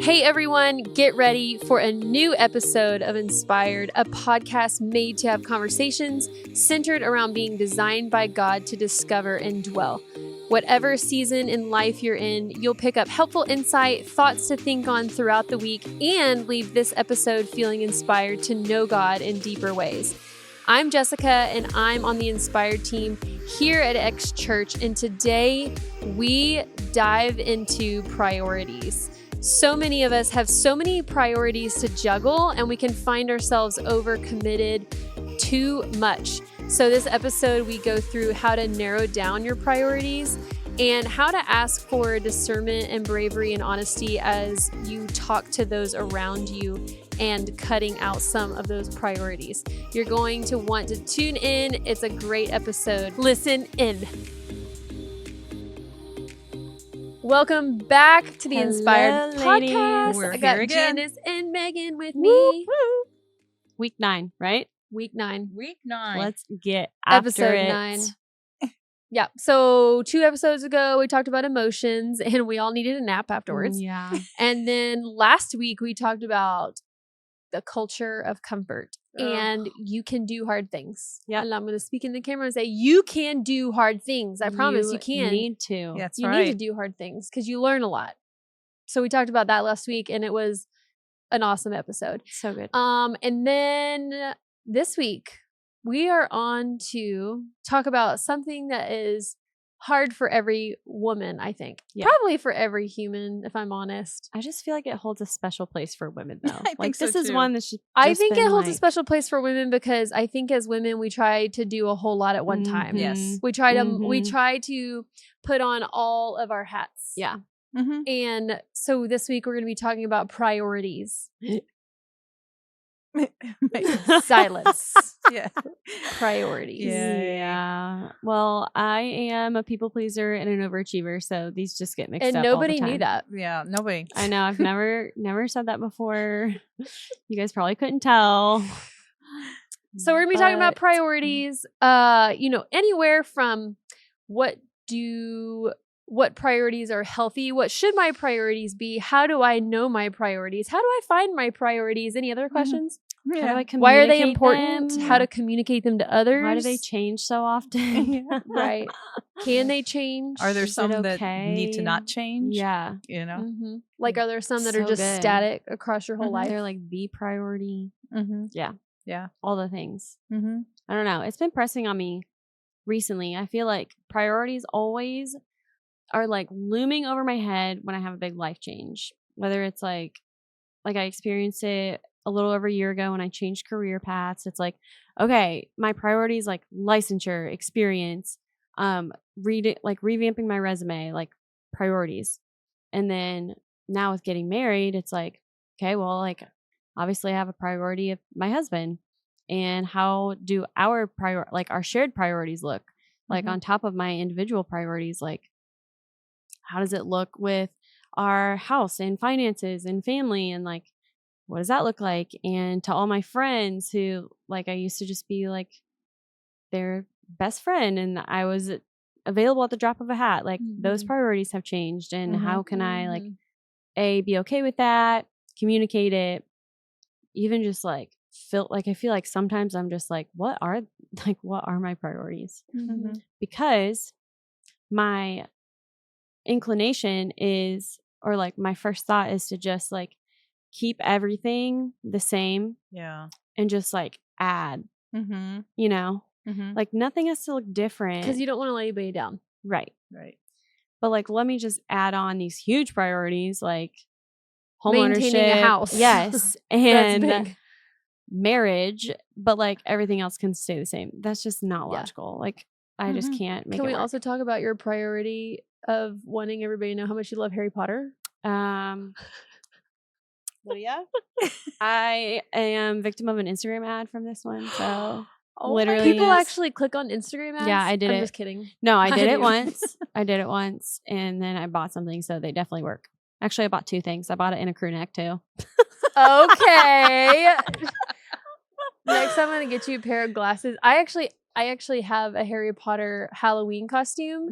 Hey everyone, get ready for a new episode of Inspired, a podcast made to have conversations centered around being designed by God to discover and dwell. Whatever season in life you're in, you'll pick up helpful insight, thoughts to think on throughout the week, and leave this episode feeling inspired to know God in deeper ways. I'm Jessica, and I'm on the Inspired team here at X Church, and today we dive into priorities. So many of us have so many priorities to juggle, and we can find ourselves overcommitted too much. So this episode, we go through how to narrow down your priorities and how to ask for discernment and bravery and honesty as you talk to those around you and cutting out some of those priorities. You're going to want to tune in. It's a great episode. Listen in. Welcome back to the Inspired Podcast. We're I got here again. Janice and Megan with me. Woo-hoo. Week 9, right? Week 9. Week 9. Let's get after Episode it. 9. Yeah. So 2 episodes ago, we talked about emotions and we all needed a nap afterwards. Yeah. And then last week, we talked about the culture of comfort. And you can do hard things. Yeah. And I'm going to speak in the camera and say, you can do hard things. I promise you can. Need to. That's you right. need to do hard things because you learn a lot. So we talked about that last week and it was an awesome episode. So good. And then this week we are on to talk about something that is hard for every woman, I think. Yeah. Probably for every human, if I'm honest. I just feel like it holds a special place for women, though. I think so, this is too. one that's just I think it been, holds a like, special place for women because I think as women we try to do a whole lot at one time. Yes. We try to Mhm. put on all of our hats. Yeah. Mm-hmm. And so this week we're going to be talking about priorities. Silence. Yeah. Priorities. Yeah. Yeah. Well, I am a people pleaser and an overachiever, so these just get mixed And up. nobody all the knew time. that. Yeah. Nobody. I know. I've never said that before. You guys probably couldn't tell. So we're going to be talking about But- priorities, anywhere from what priorities are healthy? What should my priorities be? How do I know my priorities? How do I find my priorities? Any other questions? How do Yeah. I Why are they communicate important? them? How to communicate them to others? Why do they change so often? Right. Can they change? Are there Is it some that need to okay? not change? Yeah. You know? Mhm. Like, are there some that are So just good. static across your whole life? They're like the priority. Mm-hmm. Yeah. Yeah. All the things. Mm-hmm. I don't know. It's been pressing on me recently. I feel like priorities always are like looming over my head when I have a big life change. Whether it's like I experienced it a little over a year ago when I changed career paths. It's like, okay, my priorities like licensure, experience, revamping my resume, like priorities. And then now with getting married, it's like, okay, well, like obviously I have a priority of my husband. And how do our our shared priorities look? Like Mhm. on top of my individual priorities, like how does it look with our house and finances and family, and like what does that look like? And to all my friends who like I used to just be like their best friend and I was available at the drop of a hat. Like those Mhm. priorities have changed, and Mhm. how can I like Mhm. be okay with that, communicate it, even just like I feel like sometimes I'm just like, what are my priorities? Mhm. Because my inclination is, or like my first thought is to just like keep everything the same Yeah. and just like add, Mm-hmm. you know, Mm-hmm. like nothing has to look different. Because you don't want to let anybody down. Right. Right. But like, let me just add on these huge priorities like home Maintaining a ownership. house. Yes. That's And big. marriage, but like everything else can stay the same. That's just not Yeah. logical. Like I just Mhm. can't make Can it we work. also talk about your priority of wanting everybody to know how much you love Harry Potter? Well, yeah. I am victim of an Instagram ad from this one. So Oh my literally, People goodness. actually click on Instagram ads? Yeah, I did I'm it. just kidding. no, I I did it do. once. I did it once, and then I bought something, so they definitely work. Actually, I bought 2 things. I bought it in a crew neck too. Okay. Next, I'm gonna get you a pair of glasses. I actually have a Harry Potter Halloween costume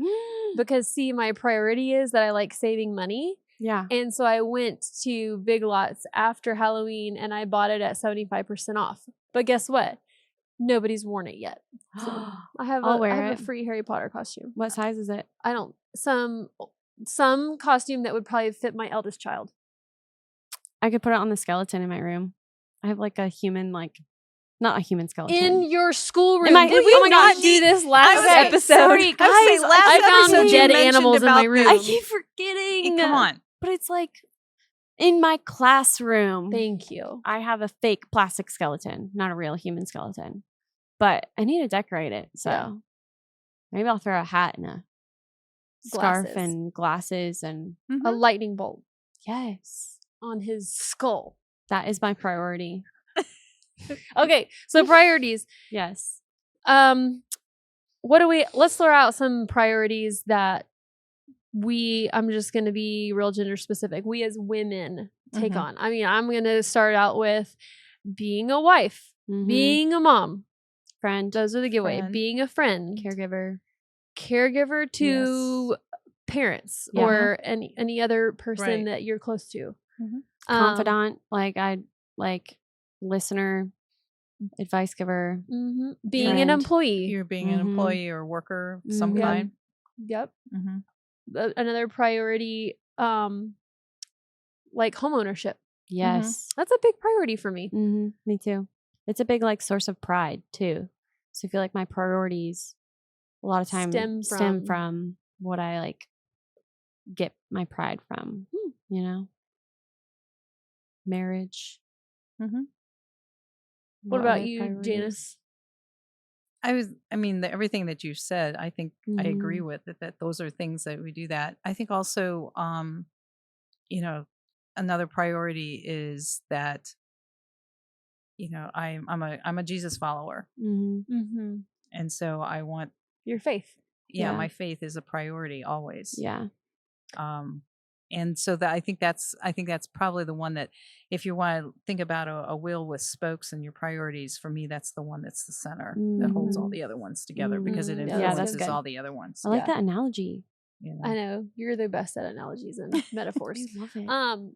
because see, my priority is that I like saving money. Yeah. And so I went to Big Lots after Halloween and I bought it at 75% off. But guess what? Nobody's worn it yet. So I have I'll wear a it. free Harry Potter costume. What size is it? I don't some costume that would probably fit my eldest child. I could put it on the skeleton in my room. I have like a human, like not a human skeleton. In your schoolroom. Am I- Did we oh my not gosh. do this last Okay, episode? sorry, guys. I would say last I found episode you dead mentioned animals in about my room. I this. keep forgetting. Come on. But it's like in my classroom. Thank you. I have a fake plastic skeleton, not a real human skeleton. But I need to decorate it. So Yeah. maybe I'll throw a hat and a scarf Glasses. and glasses and Mhm. A lightning bolt yes. on his skull. That is my priority. Okay, so priorities. Yes. Let's throw out some priorities that I'm just going to be real gender specific. We as women take Mhm. on. I mean, I'm going to start out with being a wife, Mhm. being a mom. friend, Those are the giveaway. Friend. Being a friend, caregiver. caregiver to parents Yeah. or any other person Right. that you're close to. Mhm. Confidant, like listener, advice giver. Being an Friend. employee. You're being an Mhm. employee or worker of some Mhm. kind. Yep. Mhm. Another priority, like home ownership. Yes. That's a big priority for me. Me too. It's a big like source of pride too. So I feel like my priorities a lot of time Stem stem from- from what I like get my pride from. You know? Marriage. Mhm. What about other you, priorities? Janice? Everything that you said, I think I agree Mhm. with that those are things that we do that. I think also, another priority is that, I'm a Jesus follower. Mhm. Mm-hmm. And so I want, Your faith. Yeah. my faith is a priority always. Yeah. And so that I think that's probably the one that if you want to think about a wheel with spokes and your priorities, for me, that's the one that's the center that holds all Mhm. the other ones together because it Mhm. Yeah, that's influences good. all the other ones. I like Yeah. that analogy. I know. You're the best at analogies and metaphors. I love it.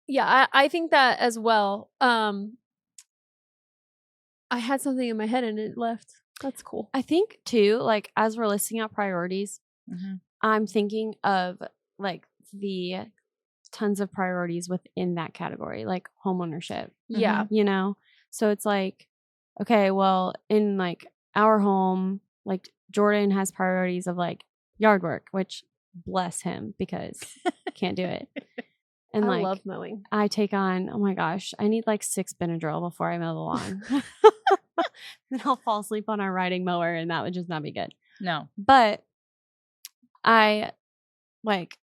Yeah, I think that as well. I had something in my head and it left. That's cool. I think too, like as we're listing out priorities, Mhm. I'm thinking of like the tons of priorities within that category, like homeownership, Yeah. you know? So it's like, okay, well, in like our home, like Jordan has priorities of like yard work, which bless him because can't do it. And I like love mowing. I take on, oh my gosh, I need like 6 Benadryl before I mow the lawn. Then I'll fall asleep on our riding mower and that would just not be good. No. But I like,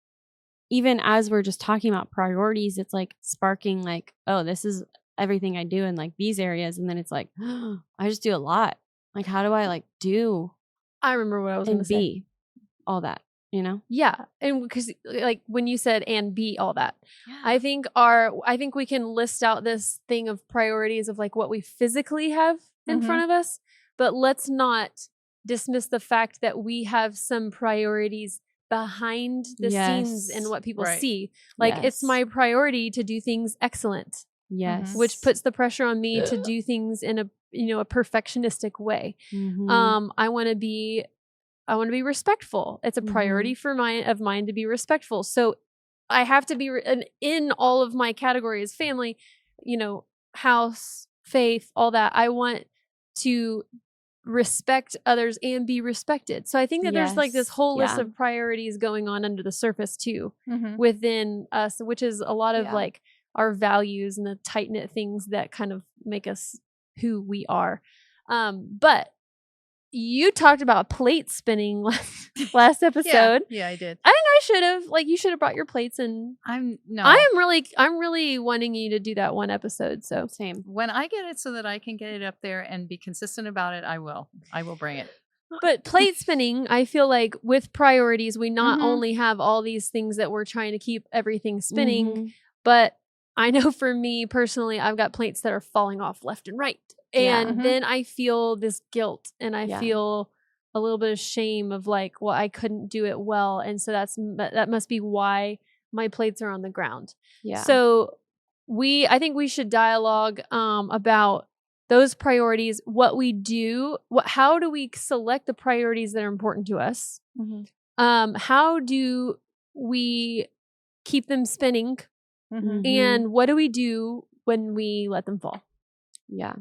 even as we're just talking about priorities, it's like sparking like, oh, this is everything I do in like these areas. And then it's like, I just do a lot. Like, how do I like do I remember what I was going and to say. be all that, you know? Yeah, and because like when you said and be all that, I think we can list out this thing of priorities of like what we physically have in Mhm. front of us, but let's not dismiss the fact that we have some priorities behind the scenes and Yes. what people Right. see. Like it's Yes. my priority to do things excellent, Yes. which puts the pressure on me to do things in a perfectionistic way. Mhm. I want to be respectful. It's a priority for mine to be respectful. So I have to be in all of my categories, family, house, faith, all that. I want to respect others and be respected. So I think that there's like this Yes. whole list Yeah. of priorities going on under the surface too Mhm. within us, which is a lot of Yeah. like our values and the tight knit things that kind of make us who we are. But you talked about plate spinning last episode. Yeah, I did. I think I should have you should have brought your plates and I'm really wanting you to do that one episode. So Same. When I get it so that I can get it up there and be consistent about it, I will bring it. but plate spinning, I feel like with priorities, we not Mhm. only have all these things that we're trying to keep everything spinning, Mhm. but I know for me personally, I've got plates that are falling off left and right. Yeah. And Mhm. then I feel this guilt and I Yeah. feel a little bit of shame of like, well, I couldn't do it well. And so that must be why my plates are on the ground. Yeah. So I think we should dialogue about those priorities, what we do, how do we select the priorities that are important to us? How do we keep them spinning? And what do we do when we let them fall? Yeah.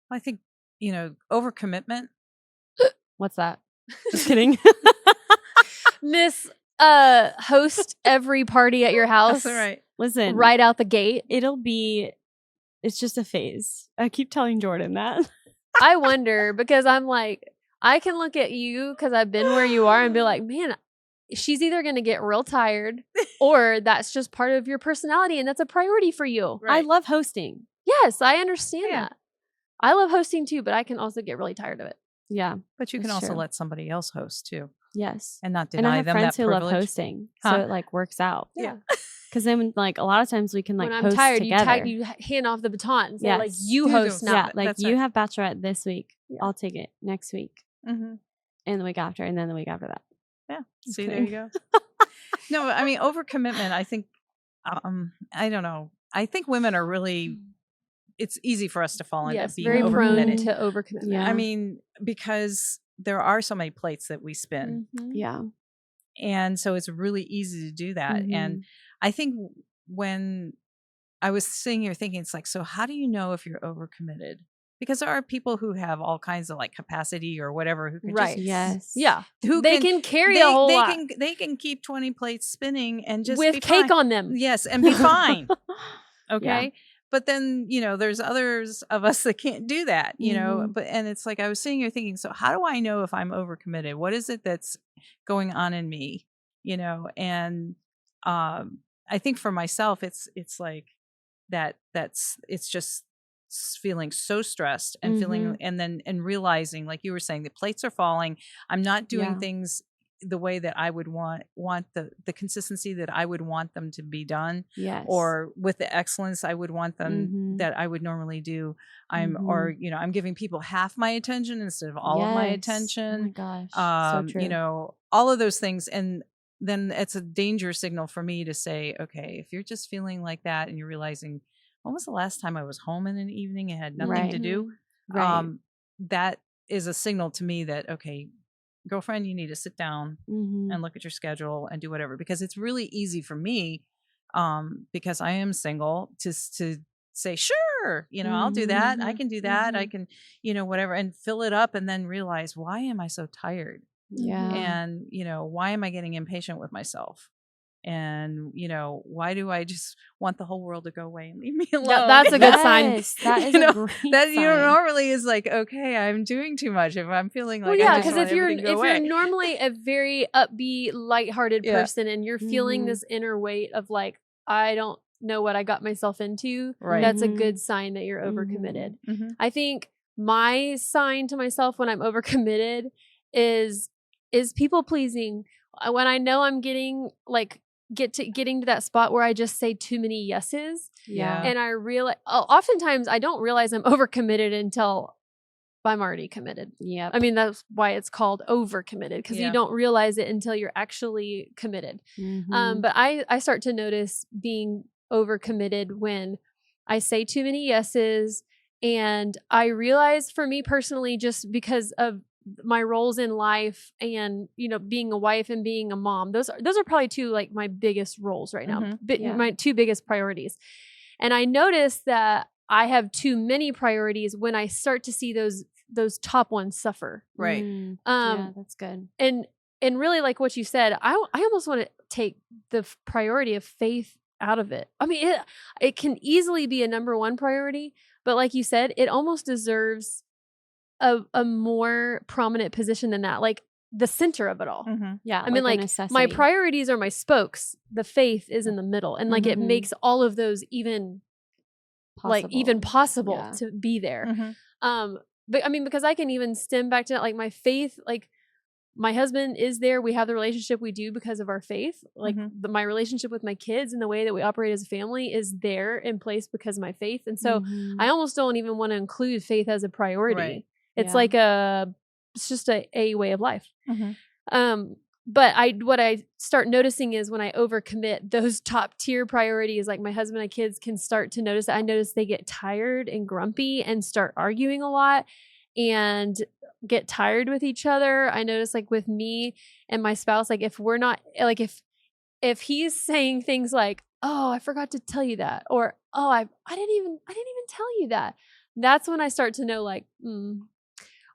I think, overcommitment. What's that? Just kidding. Miss host every party at your house. That's right. Listen, Right out the gate. It's just a phase. I keep telling Jordan that. I wonder, because I'm like, I can look at you because I've been where you are and be like, man, she's either going to get real tired or that's just part of your personality and that's a priority for you. Right. I love hosting. Yes, I understand that. I love hosting too, but I can also get really tired of it. Yeah. But you can That's also true. let somebody else host too. Yes. And not And deny I have them friends that who privilege. love hosting. So it like works out. Yeah. Because then like a lot of times we can like when I'm host tired, together. you hand off the baton and say, Yes. like, you You host do. now. Yeah. Like That's you right. have Bachelorette this week. Yeah. I'll take it next week. Mm-hmm. And the week after. And then the week after that. Yeah. Just See, there kidding. you go. No, I mean, overcommitment, I think, I don't know. I think women are really, it's easy for us to fall into being very prone overcommitted. to overcommitment. Yeah. I mean, because there are so many plates that we spin. Yeah. And so it's really easy to do that. And I think when I was sitting here thinking, it's like, so how do you know if you're overcommitted? Because there are people who have all kinds of like capacity or whatever who can Right. just, Yes. Yeah. who They can carry a whole lot they can keep 20 plates spinning and just with be cake fine. on them. Yes, and be fine. Okay. Yeah. But then, there's others of us that can't do that, and it's like I was sitting here thinking, so how do I know if I'm overcommitted? What is it that's going on in me? And I think for myself it's like it's just feeling so stressed and feeling and realizing, like you were saying, the plates are falling. I'm not doing things the way that I would want the consistency that I would want them to be done. Yes. Or with the excellence I would want them that I would normally do. I'm giving people half my attention instead of all of my attention. Oh my gosh. So true. All of those things. And then it's a danger signal for me to say, okay, if you're just feeling like that and you're realizing, when was the last time I was home in an evening and had nothing to do? Right. That is a signal to me that, okay, girlfriend, you need to sit down and look at your schedule and do whatever, because it's really easy for me, because I am single, to say, sure, I'll do that. I can do that. I can, whatever, and fill it up and then realize, why am I so tired? Yeah. And, why am I getting impatient with myself? And, why do I just want the whole world to go away and leave me alone? That's a good sign. That is a great that sign. normally is like, okay, I'm doing too much if I'm feeling like, well, yeah, because if you're normally a very upbeat, lighthearted person and you're feeling this inner weight of like, I don't know what I got myself into, that's a good sign that you're overcommitted. I think my sign to myself when I'm overcommitted is people pleasing. When I know I'm getting to that spot where I just say too many yeses. Yeah. And I realize, oftentimes I don't realize I'm overcommitted until I'm already committed. Yeah. I mean, that's why it's called overcommitted, because you don't realize it until you're actually committed. But I start to notice being overcommitted when I say too many yeses. And I realize, for me personally, just because of my roles in life and, being a wife and being a mom, those are probably two, like, my biggest roles right now, my two biggest priorities. And I notice that I have too many priorities when I start to see those top ones suffer. Right. Yeah, that's good. And really, like what you said, I almost want to take the priority of faith out of it. I mean, it can easily be a number one priority, but like you said, it almost deserves a more prominent position than that, like the center of it all. Yeah. I mean, like my priorities are my spokes. The faith is in the middle, and like it makes all of those even possible to be there. But I mean, because I can even stem back to like my faith, like my husband is there. We have the relationship we do because of our faith. Like my relationship with my kids and the way that we operate as a family is there in place because of my faith. And so I almost don't even want to include faith as a priority. Right. It's like it's just a way of life. what I start noticing is when I overcommit, those top tier priorities, like my husband and kids, can start to notice that. I notice they get tired and grumpy and start arguing a lot and get tired with each other. I notice like with me and my spouse, like if we're not like if he's saying things like, "Oh, I forgot to tell you that," or "Oh, I didn't even tell you that," that's when I start to know like,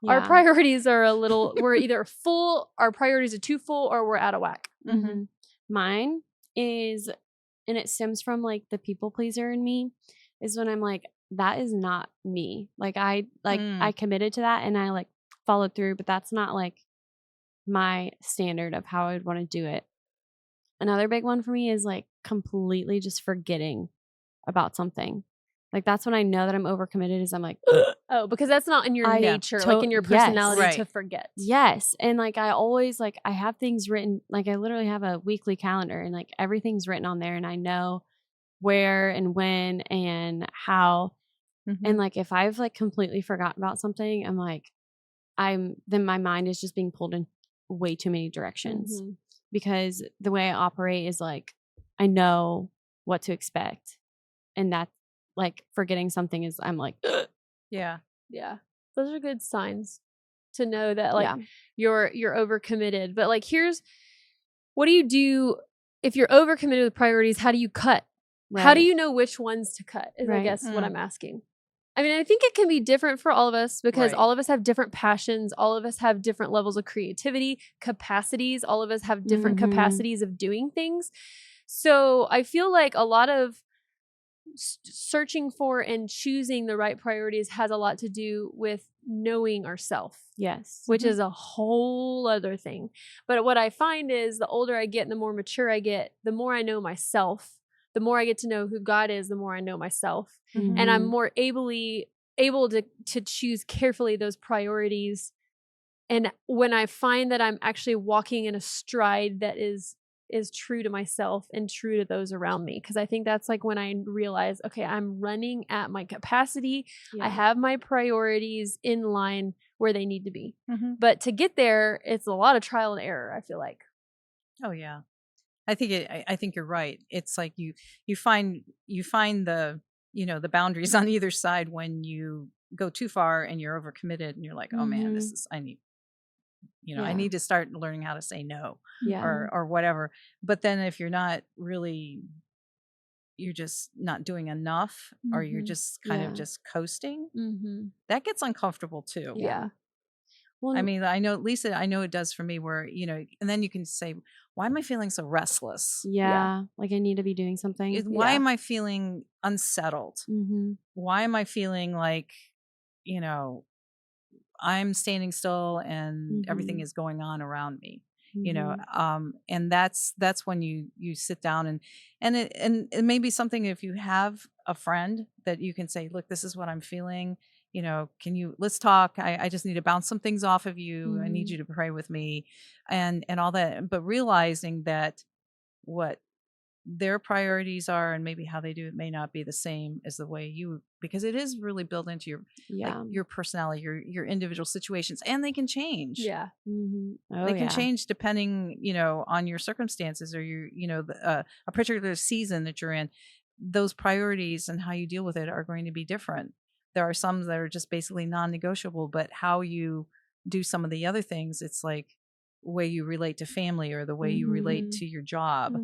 our priorities are a little, we're either full, our priorities are too full, or we're out of whack. Mm-hmm. Mine is, and it stems from like the people pleaser in me, is when I'm like, that is not me. Like I committed to that and I like followed through, but that's not like my standard of how I would want to do it. Another big one for me is like completely just forgetting about something. Like that's when I know that I'm overcommitted, is I'm like, oh, because that's not in your nature, like in your personality to forget. Yes. And like I always like, I have things written, like I literally have a weekly calendar and like everything's written on there and I know where and when and how. And like if I've like completely forgotten about something, I'm like, then my mind is just being pulled in way too many directions because the way I operate is like, I know what to expect. And that's like forgetting something is I'm like, yeah. Those are good signs to know that like you're overcommitted. But like, what do you do if you're overcommitted with priorities? How do you cut? Right. How do you know which ones to cut is I guess what I'm asking. I mean, I think it can be different for all of us because all of us have different passions. All of us have different levels of creativity, capacities. All of us have different capacities of doing things. So I feel like a lot of searching for and choosing the right priorities has a lot to do with knowing ourselves. Yes. Which is a whole other thing. But what I find is the older I get and the more mature I get, the more I know myself. The more I get to know who God is, the more I know myself. And I'm more able to choose carefully those priorities. And when I find that I'm actually walking in a stride that is true to myself and true to those around me. Because I think that's like when I realize, okay, I'm running at my capacity. I have my priorities in line where they need to be. But to get there, it's a lot of trial and error, I feel like. Oh, yeah. I think you're right. It's like you find the, the boundaries on either side when you go too far and you're overcommitted and you're like, oh man, I need to start learning how to say no or whatever. But then if you're not really, you're just not doing enough or you're just kind of just coasting, that gets uncomfortable too. Yeah. Well, I mean, I know, Lisa, it does for me where, and then you can say, why am I feeling so restless? Yeah. Like I need to be doing something. Why am I feeling unsettled? Why am I feeling like, I'm standing still and everything is going on around me, and that's when you sit down and it may be something, if you have a friend that you can say, look, this is what I'm feeling. Let's talk. I just need to bounce some things off of you. I need you to pray with me and all that. But realizing that what their priorities are and maybe how they do it may not be the same as the way because it is really built into your personality, your individual situations, and they can change. Yeah. They can change depending, on your circumstances or a particular season that you're in. Those priorities and how you deal with it are going to be different. There are some that are just basically non-negotiable, but how you do some of the other things, it's like the way you relate to family or the way you relate to your job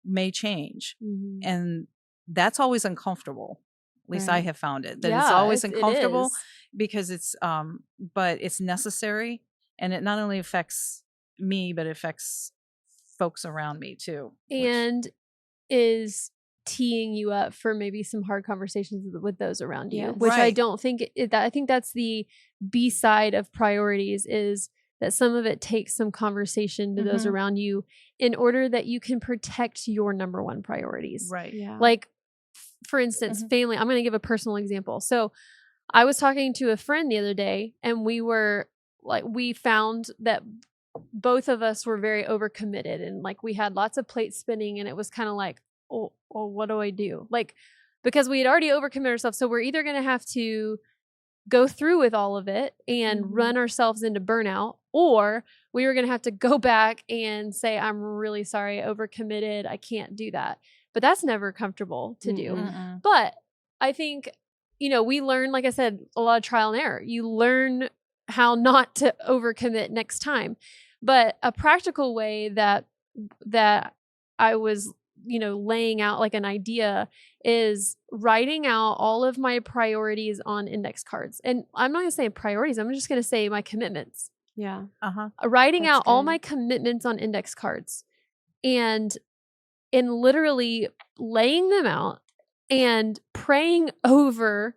may change. And that's always uncomfortable. At least I have found it. That it's always uncomfortable because it's, but it's necessary. And it not only affects me, but it affects folks around me too. And is teeing you up for maybe some hard conversations with those around you, which I don't think I think that's the B side of priorities, is that some of it takes some conversation to those around you in order that you can protect your number one priorities. Right. Yeah. Like, for instance, family. I'm going to give a personal example. So I was talking to a friend the other day and we found that both of us were very overcommitted and like we had lots of plates spinning and it was kind of like, oh, what do I do? Like, because we had already overcommitted ourselves. So we're either going to have to go through with all of it and run ourselves into burnout, or we were going to have to go back and say, I'm really sorry, I overcommitted. I can't do that. But that's never comfortable to do. Mm-mm. But I think, we learn, like I said, a lot of trial and error. You learn how not to overcommit next time. But a practical way that I was, laying out like an idea is writing out all of my priorities on index cards. And I'm not going to say priorities. I'm just going to say my commitments. Yeah. Writing That's out all good. my commitments on index cards and literally laying them out and praying over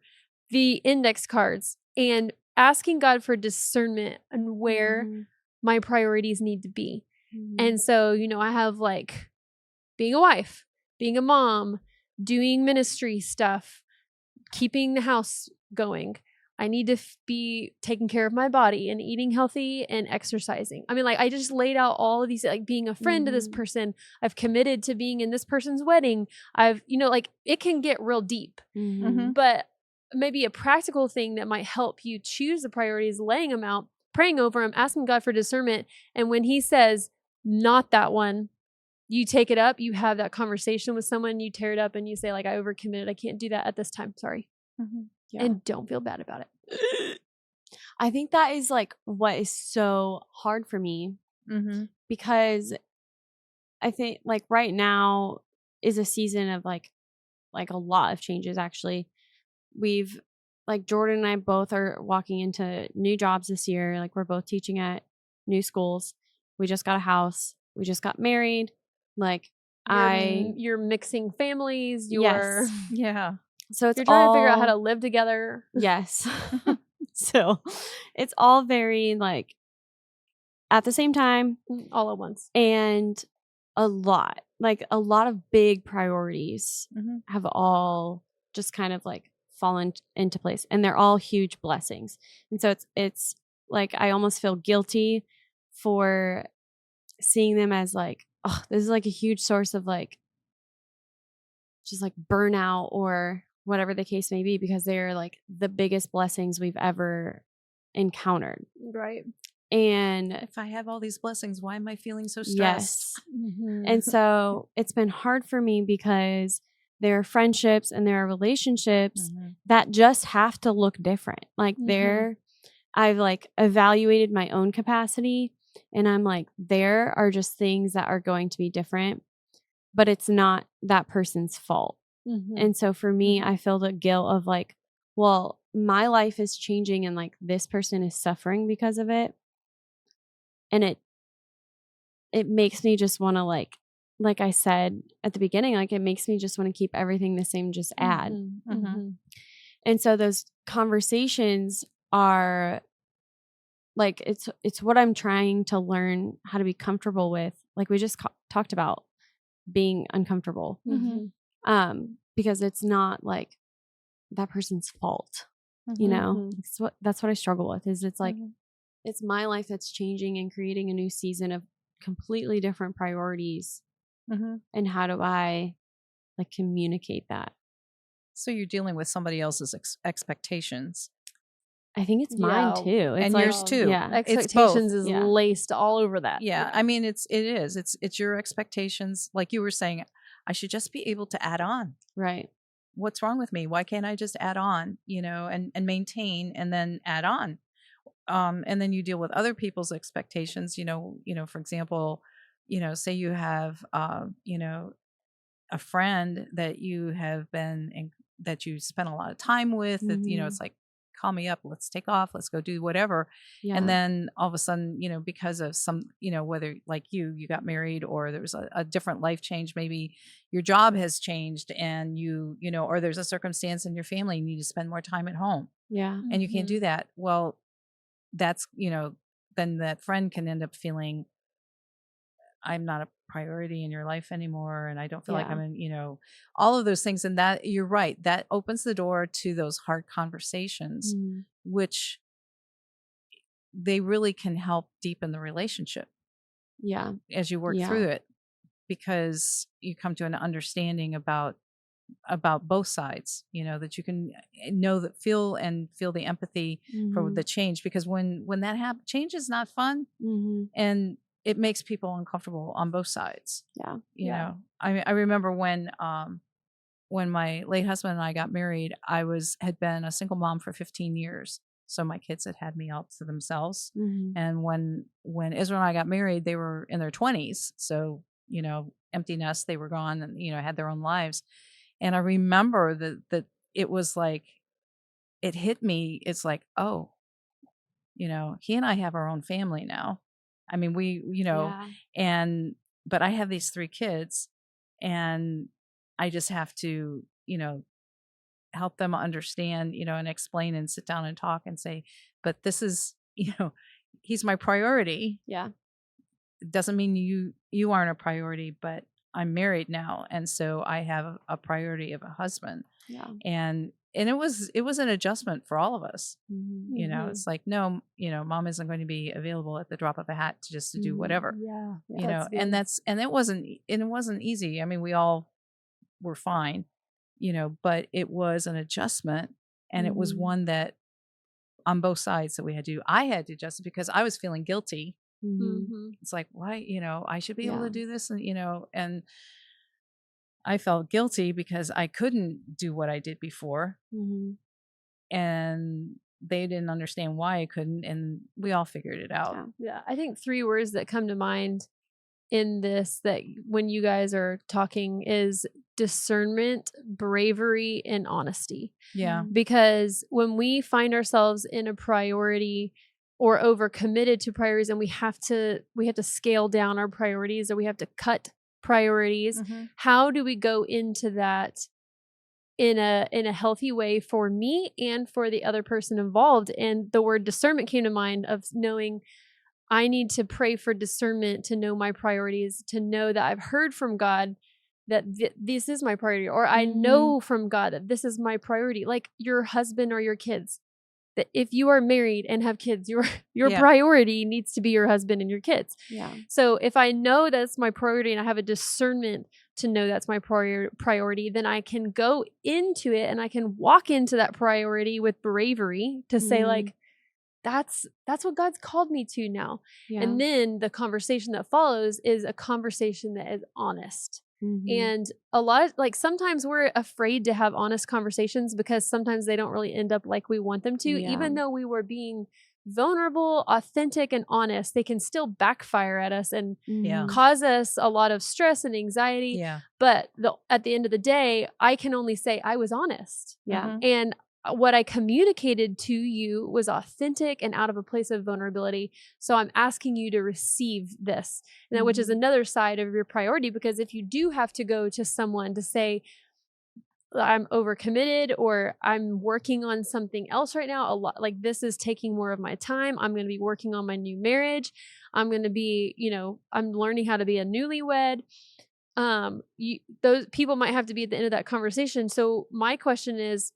the index cards and asking God for discernment and where my priorities need to be. And so, I have like being a wife, being a mom, doing ministry stuff, keeping the house going. I need to be taking care of my body and eating healthy and exercising. I mean, like I just laid out all of these, like being a friend to this person. I've committed to being in this person's wedding. I've, like it can get real deep, but maybe a practical thing that might help you choose the priorities, laying them out, praying over them, asking God for discernment. And when he says, not that one, you take it up, you have that conversation with someone, you tear it up and you say like, I overcommitted. I can't do that at this time. Sorry. Yeah. And don't feel bad about it. I think that is like what is so hard for me because I think like right now is a season of like a lot of changes. Actually, we've like Jordan and I both are walking into new jobs this year. Like we're both teaching at new schools. We just got a house. We just got married. Like you're mixing families. Yes. Yeah. So you're trying to figure out how to live together. Yes. So it's all very like at the same time, all at once, and a lot of big priorities have all just kind of like fallen into place, and they're all huge blessings. And so it's like I almost feel guilty for seeing them as like, oh, this is like a huge source of like just like burnout or whatever the case may be, because they're like the biggest blessings we've ever encountered. Right. And if I have all these blessings, why am I feeling so Yes. stressed? And so it's been hard for me because there are friendships and there are relationships that just have to look different. Like I've like evaluated my own capacity, and I'm like, there are just things that are going to be different, but it's not that person's fault. And so for me, I feel the guilt of like, well, my life is changing and like this person is suffering because of it. And it makes me just want to like I said at the beginning, like it makes me just want to keep everything the same, just add. And so those conversations are like, it's what I'm trying to learn how to be comfortable with. Like we just talked about being uncomfortable. Because it's not like that person's fault, you know. That's what I struggle with. Is it's like it's my life that's changing and creating a new season of completely different priorities, and how do I like communicate that? So you're dealing with somebody else's expectations. I think it's mine too. It's and like, yours too. Yeah, expectations is laced all over that. Yeah, I mean it's your expectations. Like you were saying, I should just be able to add on. Right. What's wrong with me? Why can't I just add on, and maintain and then add on? And then you deal with other people's expectations, for example, say you have, a friend that you have that you spent a lot of time with, that, it's like, call me up, let's take off, let's go do whatever. Yeah. And then all of a sudden, because of some, whether like you got married or there was a different life change, maybe your job has changed and or there's a circumstance in your family, you need to spend more time at home. Yeah. And you can't do that. Well, that's, then that friend can end up feeling, I'm not a priority in your life anymore. And I don't feel like I'm in, all of those things. And that, you're right, that opens the door to those hard conversations, which they really can help deepen the relationship. Yeah. As you work through it, because you come to an understanding about, about both sides, that you can feel the empathy for the change, because when that happens, change is not fun, and it makes people uncomfortable on both sides. I remember when my late husband and I got married, I had been a single mom for 15 years. So my kids had me all to themselves. And when Israel and I got married, they were in their 20s. So, empty nest, they were gone and, had their own lives. And I remember that it was like, it hit me. It's like, oh, he and I have our own family now. I mean, but I have these 3 kids, and I just have to, help them understand, and explain and sit down and talk and say, but this is, he's my priority. Yeah. It doesn't mean you aren't a priority, but I'm married now. And so I have a priority of a husband. Yeah. And it was an adjustment for all of us. It's like, no, mom isn't going to be available at the drop of a hat to do whatever. Yeah. And it wasn't easy. I mean, we all were fine, but it was an adjustment, and it was one that on both sides that I had to adjust, because I was feeling guilty. It's like, why, I should be able to do this. And, and I felt guilty because I couldn't do what I did before. And they didn't understand why I couldn't. And we all figured it out. Yeah. I think 3 words that come to mind in this, that when you guys are talking, is discernment, bravery, and honesty. Yeah. Because when we find ourselves in a priority or overcommitted to priorities, and we have to scale down our priorities, or we have to cut priorities, how do we go into that in a healthy way for me and for the other person involved? And the word discernment came to mind, of knowing I need to pray for discernment to know my priorities, to know that I've heard from God that this is my priority, or I know from God that this is my priority. Like your husband or your kids, that if you are married and have kids, your priority needs to be your husband and your kids. Yeah. So if I know that's my priority and I have a discernment to know that's my priority, then I can go into it and I can walk into that priority with bravery to say, like, that's what God's called me to now. Yeah. And then the conversation that follows is a conversation that is honest. And a lot of, like, sometimes we're afraid to have honest conversations because sometimes they don't really end up like we want them to. Even though we were being vulnerable, authentic, and honest, they can still backfire at us and cause us a lot of stress and anxiety. Yeah. But at the end of the day, I can only say I was honest. Yeah. And what I communicated to you was authentic and out of a place of vulnerability. So I'm asking you to receive this, and which is another side of your priority. Because if you do have to go to someone to say, I'm overcommitted, or I'm working on something else right now, a lot, like, this is taking more of my time. I'm going to be working on my new marriage. I'm going to be, I'm learning how to be a newlywed. Those people might have to be at the end of that conversation. So my question is,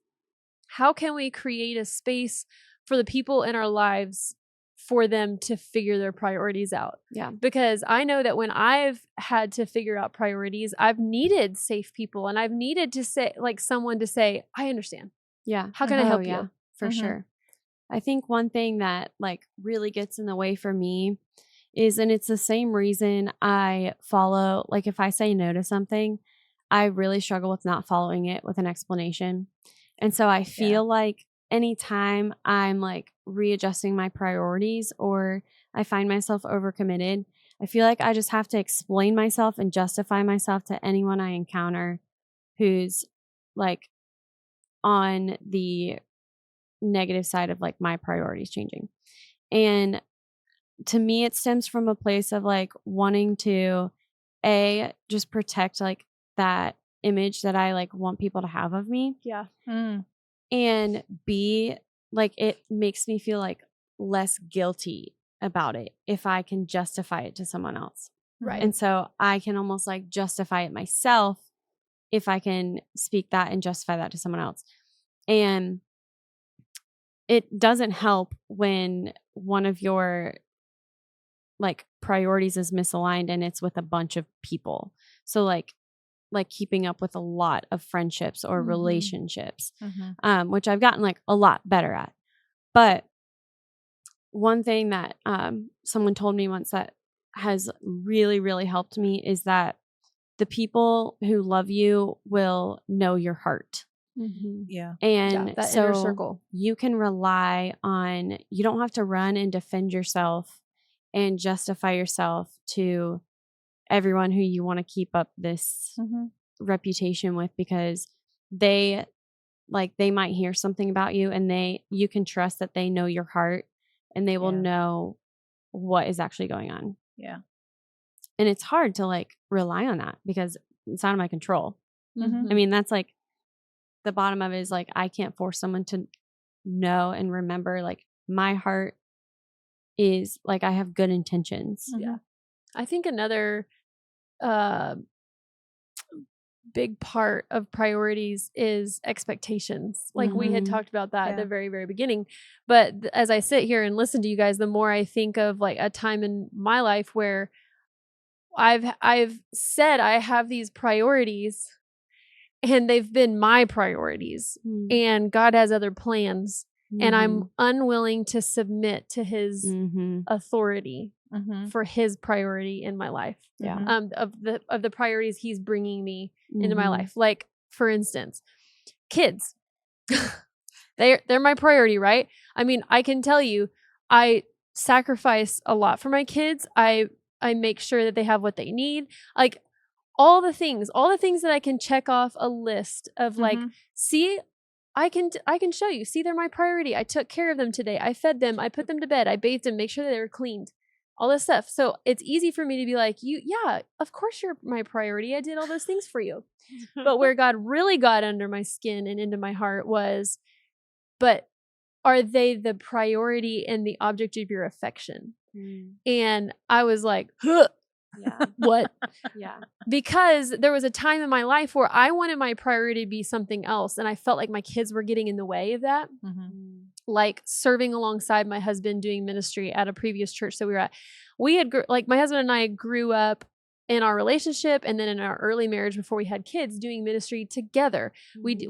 how can we create a space for the people in our lives for them to figure their priorities out? Yeah. Because I know that when I've had to figure out priorities, I've needed safe people, and I've needed to say, like, someone to say, I understand. Yeah. How can I help you? For sure. I think one thing that, like, really gets in the way for me is, and it's the same reason I follow, like, if I say no to something, I really struggle with not following it with an explanation. And so I feel like anytime I'm, like, readjusting my priorities, or I find myself overcommitted, I feel like I just have to explain myself and justify myself to anyone I encounter who's, like, on the negative side of, like, my priorities changing. And to me, it stems from a place of, like, wanting to just protect, like, that image that I, like, want people to have of me. Yeah. And B, like, it makes me feel, like, less guilty about it if I can justify it to someone else. Right. And so I can almost, like, justify it myself if I can speak that and justify that to someone else. And it doesn't help when one of your, like, priorities is misaligned and it's with a bunch of people. So, like, like keeping up with a lot of friendships or relationships, which I've gotten like a lot better at. But one thing that someone told me once that has really, really helped me is that the people who love you will know your heart. Yeah. And that so inner circle. you can rely on, you don't have to run and defend yourself and justify yourself to everyone who you want to keep up this reputation with, because they might hear something about you, and you can trust that they know your heart and they will know what is actually going on. Yeah. And it's hard to like rely on that because it's out of my control. I mean, that's like the bottom of it is like, I can't force someone to know and remember like my heart is like, I have good intentions. Yeah. I think another big part of priorities is expectations. Like we had talked about that at the very, very beginning. But as I sit here and listen to you guys, the more I think of like a time in my life where I've said I have these priorities and they've been my priorities and God has other plans and I'm unwilling to submit to his authority for his priority in my life. Of the priorities he's bringing me into my life. Like for instance, kids, they're my priority, right? I mean, I can tell you, I sacrifice a lot for my kids. I make sure that they have what they need. Like all the things that I can check off a list of like, see, I can show you, see, they're my priority. I took care of them today. I fed them. I put them to bed. I bathed them, make sure that they were cleaned, all this stuff. So it's easy for me to be like, yeah, of course you're my priority. I did all those things for you. But where God really got under my skin and into my heart was, but are they the priority and the object of your affection? And I was like, huh. What? Because there was a time in my life where I wanted my priority to be something else. And I felt like my kids were getting in the way of that. Like serving alongside my husband doing ministry at a previous church that we were at. We had, like my husband and I grew up in our relationship and then in our early marriage before we had kids doing ministry together. We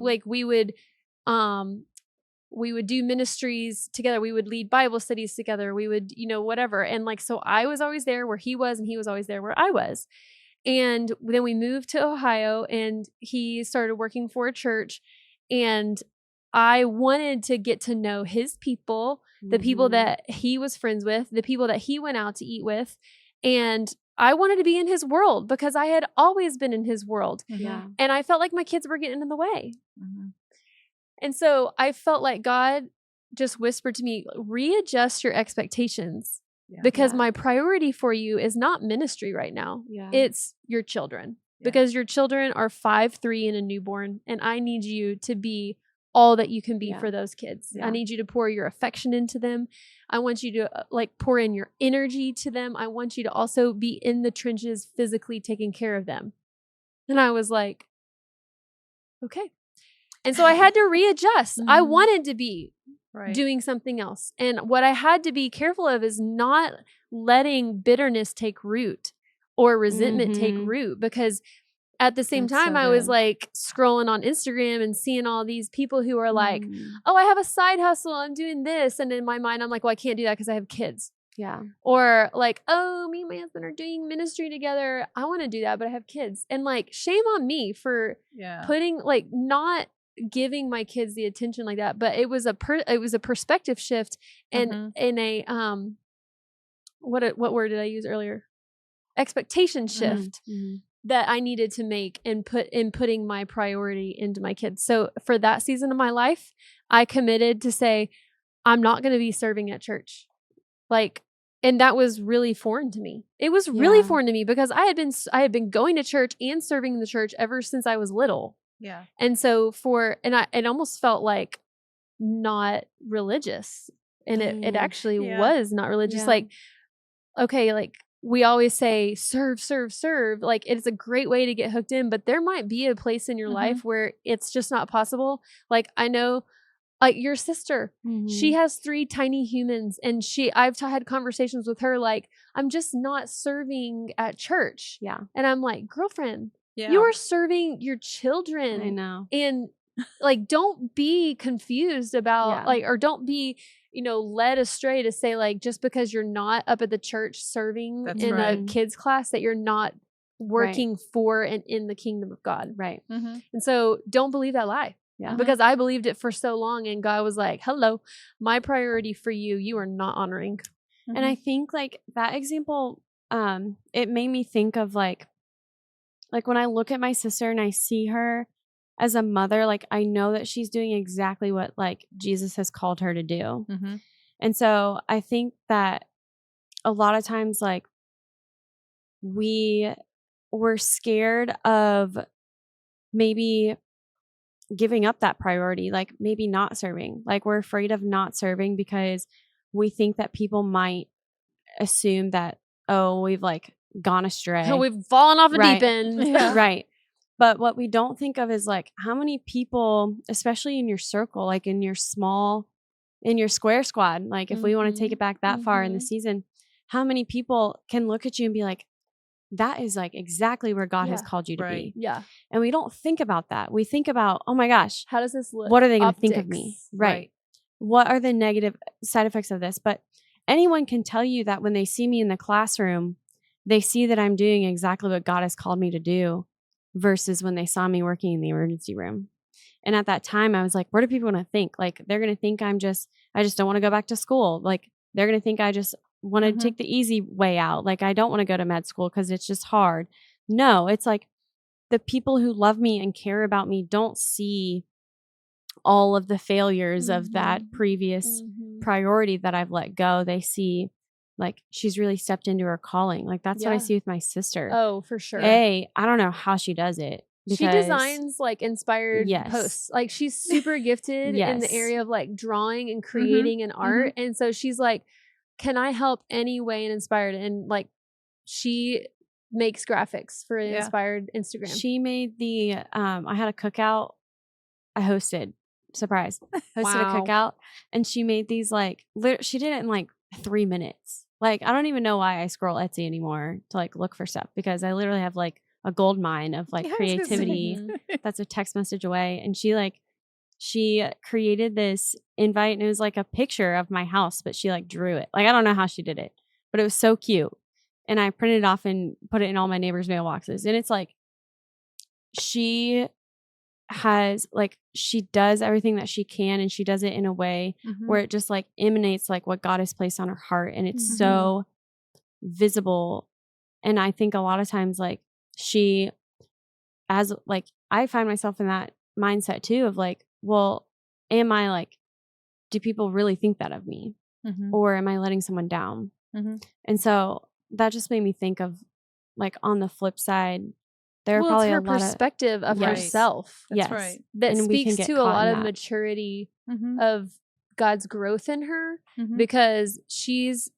would do ministries together. We would lead Bible studies together. We would, whatever. And like, so I was always there where he was, and he was always there where I was. And then we moved to Ohio and he started working for a church, and I wanted to get to know his people, the people that he was friends with, the people that he went out to eat with. And I wanted to be in his world because I had always been in his world. And I felt like my kids were getting in the way. And so I felt like God just whispered to me, readjust your expectations because my priority for you is not ministry right now. It's your children because your children are 5, 3 and a newborn. And I need you to be all that you can be for those kids. I need you to pour your affection into them. I want you to pour in your energy to them. I want you to also be in the trenches physically taking care of them. And I was like, okay. And so I had to readjust. I wanted to be doing something else. And what I had to be careful of is not letting bitterness take root or resentment take root, because at the same time, I was like scrolling on Instagram and seeing all these people who are like, oh, I have a side hustle. I'm doing this. And in my mind, I'm like, well, I can't do that because I have kids. Or like, oh, me and my husband are doing ministry together. I want to do that, but I have kids. And like, shame on me for putting not giving my kids the attention like that. But it was a perspective shift and in a what word did I use earlier? Expectation shift that I needed to make and putting my priority into my kids. So for that season of my life, I committed to say, I'm not going to be serving at church. And that was really foreign to me. It was really foreign to me because I had been going to church and serving in the church ever since I was little. And so it almost felt like not religious. And it actually was not religious. Like, okay, like we always say, serve, serve, serve. Like it's a great way to get hooked in, but there might be a place in your life where it's just not possible. Like I know, like your sister, she has 3 tiny humans, and I've had conversations with her. Like, I'm just not serving at church. And I'm like, girlfriend, Yeah. You are serving your children. I know. And like, don't be confused about Yeah. like, or don't be, led astray to say like, just because you're not up at the church serving That's in a right. kids class that you're not working for and in the kingdom of God. Right. Mm-hmm. And so don't believe that lie. Yeah. Because I believed it for so long and God was like, hello, my priority for you are not honoring. And I think like that example, it made me think of like when I look at my sister and I see her as a mother, like I know that she's doing exactly what like Jesus has called her to do. Mm-hmm. And so I think that a lot of times like we're scared of maybe giving up that priority, like maybe not serving. Like we're afraid of not serving because we think that people might assume that, oh, we've like gone astray. We've fallen off the Right. deep end. Yeah. Right. But what we don't think of is like how many people, especially in your circle, like in your square squad, like if we want to take it back that far in the season, how many people can look at you and be like, that is like exactly where God has called you to be. Yeah. And we don't think about that. We think about, oh my gosh, How does this look? what are they going to think of me? Optics. Right. What are the negative side effects of this? But anyone can tell you that when they see me in the classroom, they see that I'm doing exactly what God has called me to do versus when they saw me working in the emergency room. And at that time, I was like, what do people want to think? Like, they're going to think I just don't want to go back to school. Like, they're going to think I just want to take the easy way out. Like, I don't want to go to med school because it's just hard. No, it's like the people who love me and care about me don't see all of the failures of that previous priority that I've let go. They see like she's really stepped into her calling. Like that's what I see with my sister. Oh, for sure. I don't know how she does it. She designs like inspired posts. Like she's super gifted in the area of like drawing and creating and art. And so she's like, can I help any way in Inspired? And like she makes graphics for Inspired Instagram. She made the I had a cookout I hosted. Surprise. Hosted a cookout. And she made these like she did it in like 3 minutes. Like I don't even know why I scroll Etsy anymore to like look for stuff because I literally have like a gold mine of like creativity that's a text message away. And she created this invite and it was like a picture of my house, but she like drew it. Like I don't know how she did it, but it was so cute. And I printed it off and put it in all my neighbors' mailboxes. And it's like she has like she does everything that she can and she does it in a way where it just like emanates like what God has placed on her heart and it's so visible. And I think a lot of times like she as like I find myself in that mindset too of like, well, am I like, do people really think that of me or am I letting someone down? And so that just made me think of like on the flip side, there are probably it's her a lot perspective of herself. That's right. That And speaks to a lot of maturity of God's growth in her because she's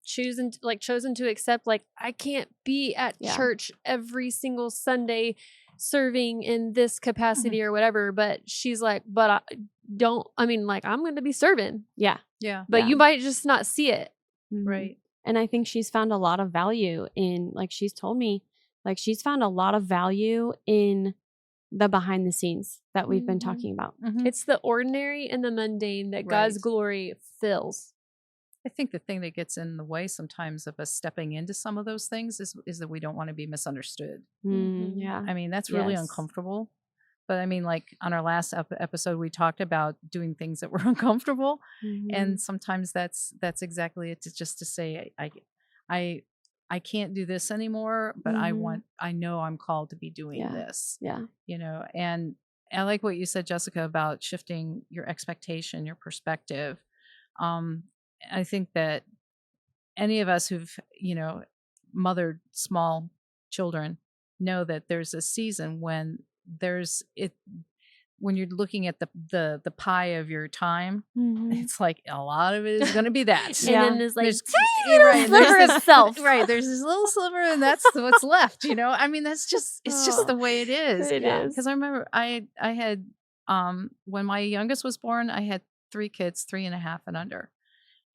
chosen to accept like I can't be at church every single Sunday serving in this capacity or whatever, but she's like, but I'm going to be serving. But you might just not see it. Right. And I think she's found a lot of value in, like she's told me, like she's found a lot of value in the behind the scenes that we've been talking about. It's the ordinary and the mundane that God's glory fills. I think the thing that gets in the way sometimes of us stepping into some of those things is that we don't want to be misunderstood. Yeah. I mean, that's really uncomfortable. But I mean, like on our last episode, we talked about doing things that were uncomfortable. And sometimes that's exactly it. It's just to say, I can't do this anymore, but I know I'm called to be doing this. You know, and I like what you said, Jessica, about shifting your expectation, your perspective. I think that any of us who've, mothered small children know that there's a season when when you're looking at the pie of your time, it's like a lot of it is going to be that. And then there's like sliver of self. Right. There's this little sliver and that's what's left, I mean, it's just the way it is. It is. Because I remember I had, when my youngest was born, I had 3 kids, 3.5 and under.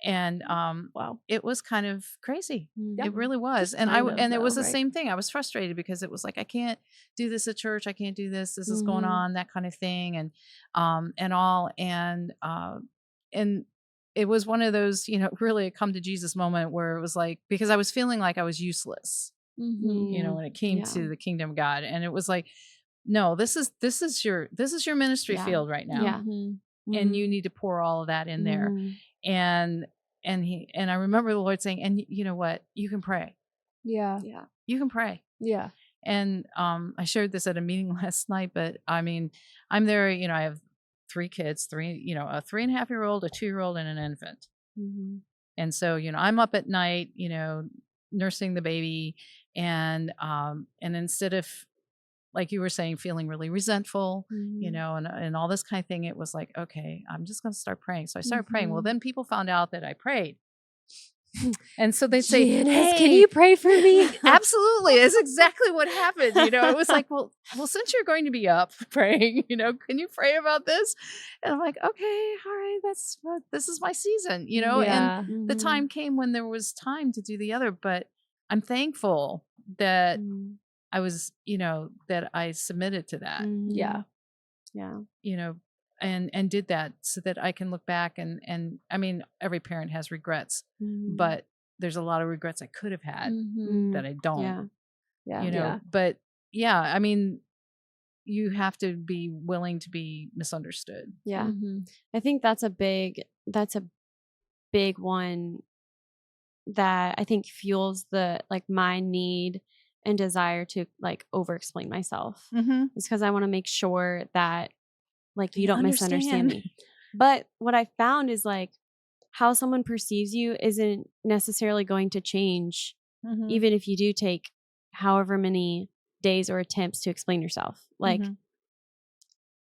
And Wow. it was kind of crazy. Yeah. It really was. Just And kind of, it was though, the right? same thing. I was frustrated because it was like, I can't do this at church. I can't do this. This is going on, that kind of thing. And all. And it was one of those, really a come to Jesus moment where it was like, because I was feeling like I was useless, when it came to the kingdom of God. And it was like, no, this is your ministry field right now. Yeah. And you need to pour all of that in there. And I remember the Lord saying, and you know what? You can pray. Yeah. Yeah. You can pray. Yeah. And I shared this at a meeting last night, but I mean, I'm there, I have 3 kids, a 3.5-year-old, a 2-year-old, and an infant. And so, I'm up at night, nursing the baby, and instead of, like you were saying, feeling really resentful, and all this kind of thing, it was like, okay, I'm just going to start praying. So I started praying. Well, then people found out that I prayed. And so they'd say, Janice, hey, can you pray for me? Absolutely. It's exactly what happened. It was like, well, since you're going to be up praying, can you pray about this? And I'm like, okay, all right, this is my season, Yeah. and the time came when there was time to do the other, but I'm thankful that I was, that I submitted to that. Yeah. Yeah. And did that so that I can look back and I mean, every parent has regrets, but there's a lot of regrets I could have had that I don't. Yeah. But yeah, I mean, you have to be willing to be misunderstood. Yeah. I think that's a big one that I think fuels the my need and desire to over explain myself. It's because I want to make sure that you don't misunderstand me. But what I found is how someone perceives you isn't necessarily going to change, even if you do take however many days or attempts to explain yourself.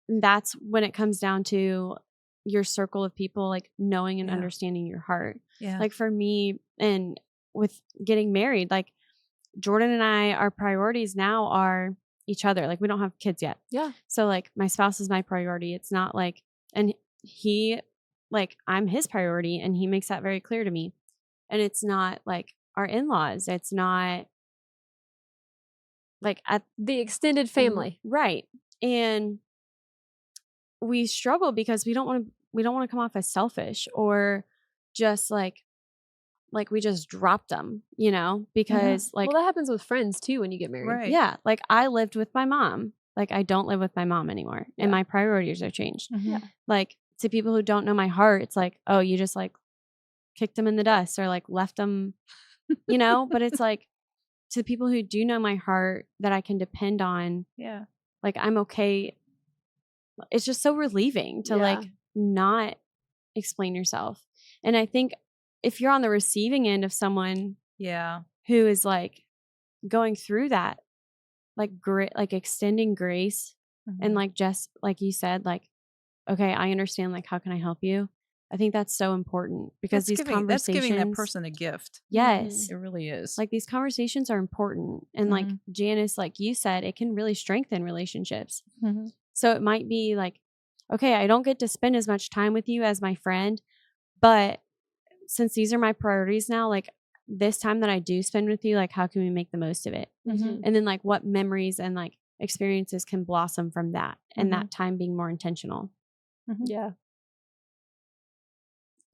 That's when it comes down to your circle of people, knowing and understanding your heart. Yeah. For me, and with getting married, Jordan and I, our priorities now are each other. We don't have kids yet. Yeah. So my spouse is my priority. It's not and he, I'm his priority, and he makes that very clear to me. And it's not our in-laws. It's not at the extended family. Right. And we struggle because we don't want to come off as selfish or just we just dropped them, because well, that happens with friends too when you get married. Right. Yeah. I lived with my mom. I don't live with my mom anymore, and my priorities are changed. Yeah. To people who don't know my heart, it's oh, you just kicked them in the dust or left them, but it's to people who do know my heart that I can depend on. Yeah. I'm okay. It's just so relieving to not explain yourself. And I think if you're on the receiving end of someone who is going through that, extending grace and Jess, you said, okay, I understand, how can I help you? I think that's so important because these conversations, that's giving that person a gift. Yes. It really is. These conversations are important. And Janice, you said, it can really strengthen relationships. So it might be okay, I don't get to spend as much time with you as my friend, but since these are my priorities now, this time that I do spend with you, how can we make the most of it? And then what memories and experiences can blossom from that, and that time being more intentional. Yeah.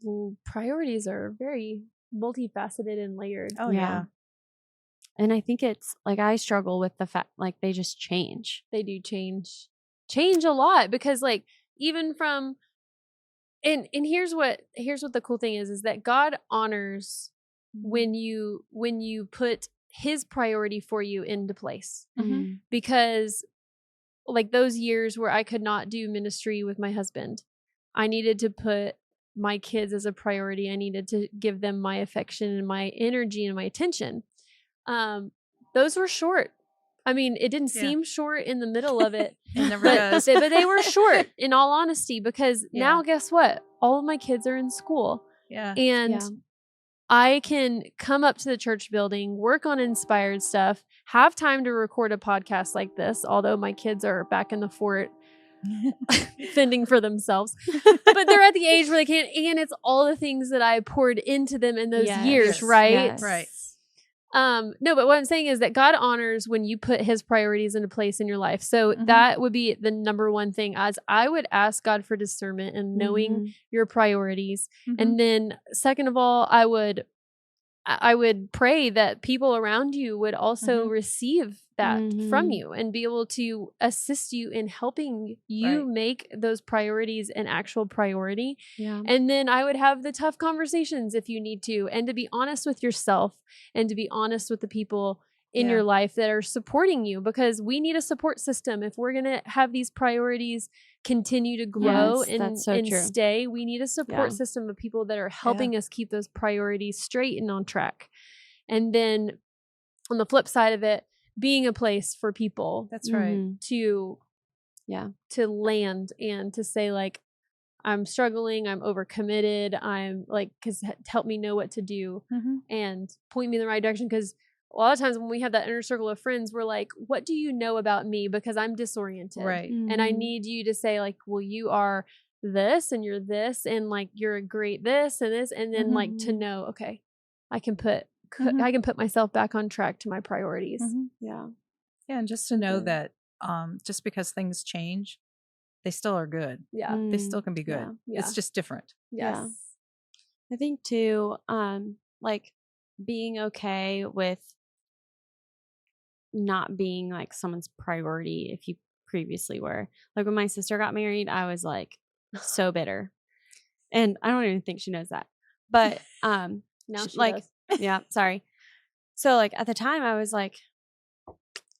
Well, priorities are very multifaceted and layered. Oh yeah. And I think it's I struggle with the fact they just change. They do change a lot because even from and here's what the cool thing is that God honors when you put his priority for you into place. Because those years where I could not do ministry with my husband, I needed to put my kids as a priority. I needed to give them my affection and my energy and my attention. Those were short. I mean, it didn't seem short in the middle of it. It never does. But they were short, in all honesty, because now guess what? All of my kids are in school. Yeah. And I can come up to the church building, work on inspired stuff, have time to record a podcast like this, although my kids are back in the fort fending for themselves, but they're at the age where they can't, and it's all the things that I poured into them in those years, right? Yes. Right. No, but what I'm saying is that God honors when you put his priorities into place in your life. So that would be the number one thing, as I would ask God for discernment and knowing your priorities. And then second of all, I would pray that people around you would also receive that from you and be able to assist you in helping you make those priorities an actual priority. Yeah. And then I would have the tough conversations if you need to, and to be honest with yourself and to be honest with the people in your life that are supporting you, because we need a support system. If we're going to have these priorities continue to grow and stay, we need a support system of people that are helping us keep those priorities straight and on track. And then on the flip side of it, being a place for people to land and to say, like, I'm struggling, I'm overcommitted, I'm like, because help me know what to do and point me in the right direction. Because a lot of times when we have that inner circle of friends, we're like, what do you know about me? Because I'm disoriented. Right. And I need you to say, like, well, you are this and you're this and like you're a great this and this. And then like to know, okay, I can put myself back on track to my priorities. Yeah. Yeah. And just to know that just because things change, they still are good. Yeah. They still can be good. Yeah. It's just different. Yes. Yeah. I think too, like being okay with not being like someone's priority if you previously were. Like when my sister got married, I was like so bitter. And I don't even think she knows that. But now she like does. yeah, sorry. So like at the time I was like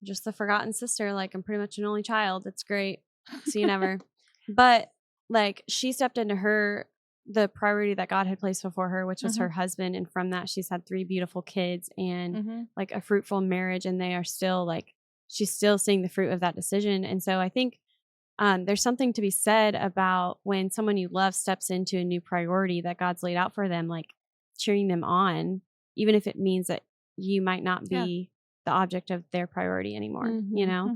just the forgotten sister, like I'm pretty much an only child. It's great. See you never. But like she stepped into the priority that God had placed before her, which was her husband. And from that, she's had 3 beautiful kids and like a fruitful marriage. And they are still like, she's still seeing the fruit of that decision. And so I think there's something to be said about when someone you love steps into a new priority that God's laid out for them, like cheering them on, even if it means that you might not be the object of their priority anymore, you know,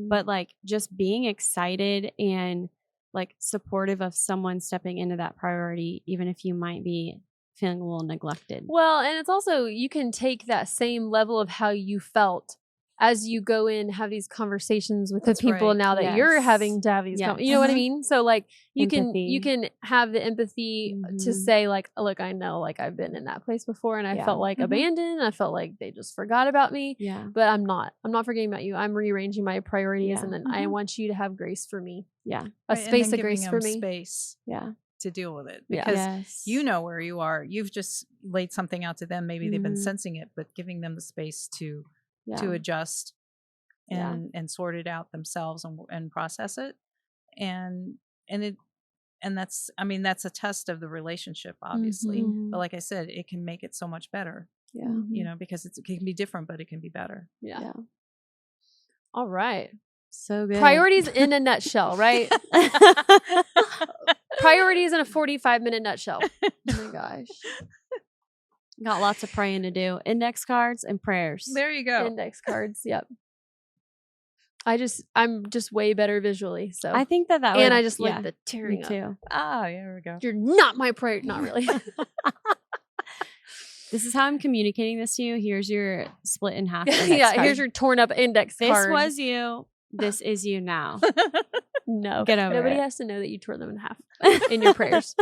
but like just being excited and like supportive of someone stepping into that priority, even if you might be feeling a little neglected. Well, and it's also, you can take that same level of how you felt as you go in, have these conversations with the people now that you're having to have these, you know what I mean? So like you can have the empathy to say like, look, I know like I've been in that place before and I felt like abandoned. I felt like they just forgot about me, but I'm not forgetting about you. I'm rearranging my priorities and then I want you to have grace for me. Yeah. A space of grace for me. Space. Yeah. To deal with it because you know where you are. You've just laid something out to them. Maybe they've been sensing it, but giving them the space to adjust and sort it out themselves and process it. And that's, I mean, that's a test of the relationship, obviously. But like I said, it can make it so much better. Yeah. You know, because it can be different, but it can be better. Yeah. All right. So good. Priorities in a nutshell, right? Priorities in a 45-minute nutshell. Oh my gosh. Got lots of praying to do. Index cards and prayers. There you go. Index cards. Yep. I'm just way better visually. So I think that and I just like the tearing me too. Oh, yeah, there we go. You're not my priority. Not really. This is how I'm communicating this to you. Here's your split in half. Here's your torn up index card. This was you. This is you now. No. Get over Nobody it. has to know that you tore them in half in your prayers.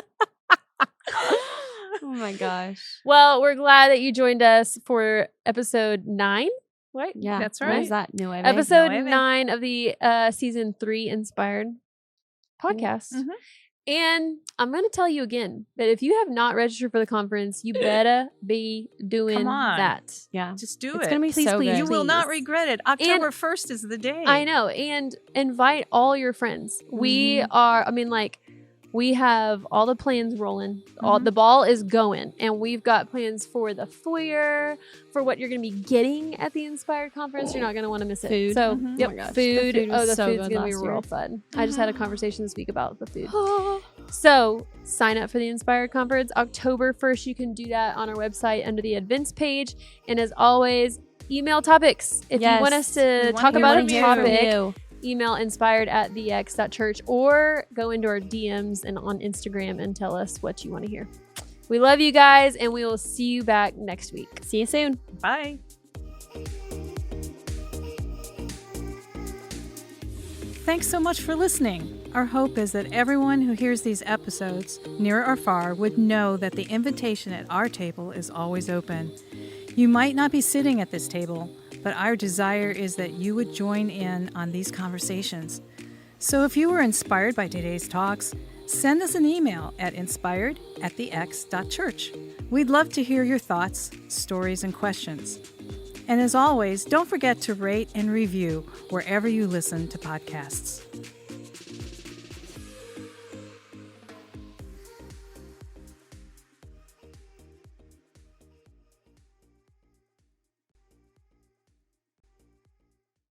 Oh my gosh. Well, we're glad that you joined us for episode 9. Right? Yeah. That's right. What is that? Nueve? Episode 9 of the season 3 Inspired podcast. And I'm going to tell you again that if you have not registered for the conference, you better be doing that. Yeah. Just do it's it. Going to be so good. You will not regret it. October 1st is the day. I know. And invite all your friends. We are, I mean, like, we have all the plans rolling. The ball is going. And we've got plans for the foyer, for what you're going to be getting at the Inspired Conference. You're not going to want to miss it. Food. So, yep. Oh my gosh. Food. The food was the so food's good going to be last year. real fun. I just had a conversation this week about the food. So, sign up for the Inspired Conference. October 1st, you can do that on our website under the events page. And as always, email topics. If you want us to talk about a topic, email inspired@thex.church or go into our DMs and on Instagram and tell us what you want to hear. We love you guys, and we will see you back next week. See you soon. Bye. Thanks so much for listening. Our hope is that everyone who hears these episodes, near or far, would know that the invitation at our table is always open. You might not be sitting at this table, but our desire is that you would join in on these conversations. So if you were inspired by today's talks, send us an email at inspired@thex.church. We'd love to hear your thoughts, stories, and questions. And as always, don't forget to rate and review wherever you listen to podcasts.